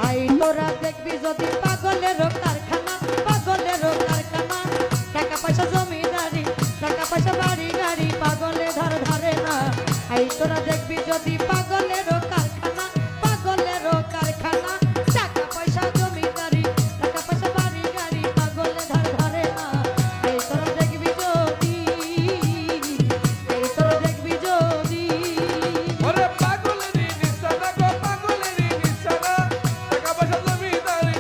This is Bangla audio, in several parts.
আই তোরা দেখবি যদি পাগলের কারখানা, পাগলের কারখানা, টাকা পয়সা জমিদারি, টাকা পয়সা বাড়ি গাড়ি, পাগলে ধারে না। আই তোরা দেখবি যদি পাগলের কারখানা, পাগলের কারখানা, টাকা পয়সা জমিদারি, টাকা পয়সা বাড়ি গাড়ি, পাগলে ধারে না। আই তোরা দেখবি যদি, আই তোরা দেখবি যদি ওরে পাগলেরই নিশানা গো পাগলেরই নিশানা টাকা পয়সা জমিদারি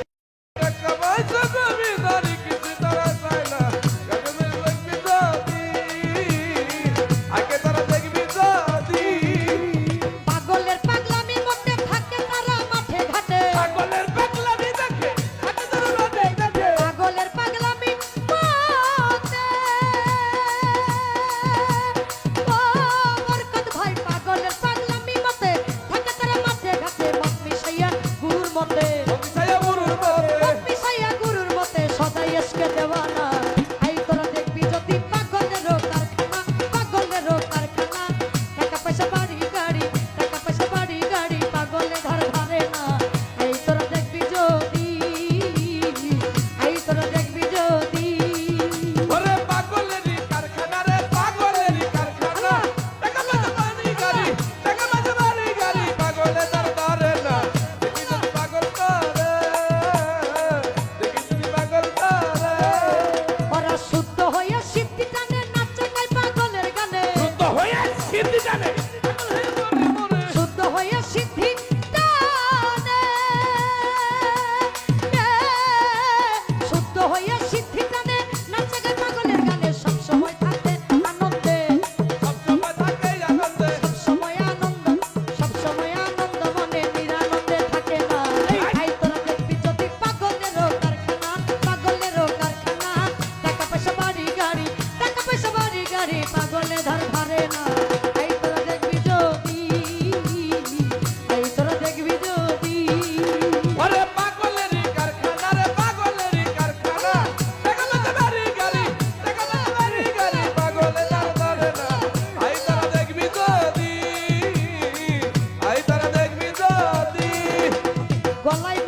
টাকা পয়সা জমিদারি কিছু তারা চায় না কাকে দেখবি যদি আগে তারা দেখবি যদি পাগলের পাগলামি মধ্যে থাকে তারা মাঠে ঘাটে, পাগলের পাগলামি দেখে থাকে তারা মাঠে ঘাটে পাগলের পাগলামি মধ্যে ও বরকত ভাই, পাগলের পাগলামি মধ্যে থাকে তারা মাঠে ঘাটে। মত মিশাইয়া গুরুর মতে, অভিষায়া গুরুর মতে মত মিশাইয়া গুরুর মতে সদাই এসকে দেওয়ানা। আই তোরা দেখবি যদি পাগলের কারখানা, পাগলের কারখানা, টাকা পয়সা বাড়ি গাড়ি, টাকা পয়সা বাড়ি গাড়ি, পাগলে ধারে না। আই তোরা দেখবি যদি, আই তোরা দেখবি যদি ওরে পাগলেরই কারখানা রে পাগলেরই কারখানা টাকা পয়সা বাড়ি গাড়ি টাকা পয়সা বাড়ি গাড়ি পাগলে তার ধরে না দেখি যদি পাগল করে দেখি যদি পাগল করে ওরা শুদ্ধ হইয়া সিদ্ধি টানে নাচে গায় পাগলের গানে, শুদ্ধ হয়ে সিদ্ধি জানে মরে মরে শুদ্ধ হইয়া সিদ্ধি টানে, শুদ্ধ হইয়া সিদ্ধি টানে নাচে গায় পাগলের গানে। সব সময় থাকে আনন্দে, সব সময় থাকে আনন্দে সব সময় আনন্দ, সব সময় আনন্দ মনে নিরানন্দে থাকে না। আই তোরা দেখবি যদি পাগলের কারখানা, পাগলের কারখানা, টাকা পয়সা বাড়ি গাড়ি, টাকা পয়সা বাড়ি গাড়ি, পাগলে ধারে না। আই তোরা দেখবি যদি, আই তোরা দেখবি যদি ওরে পাগলেরই কারখানা রে পাগলেরই কারখানা টাকা পয়সা বাড়ি গাড়ি টাকা পয়সা বাড়ি গাড়ি পাগলে তার ধরে না আই তারা দেখবি যদি আই তারা দেখবি যদি গলায়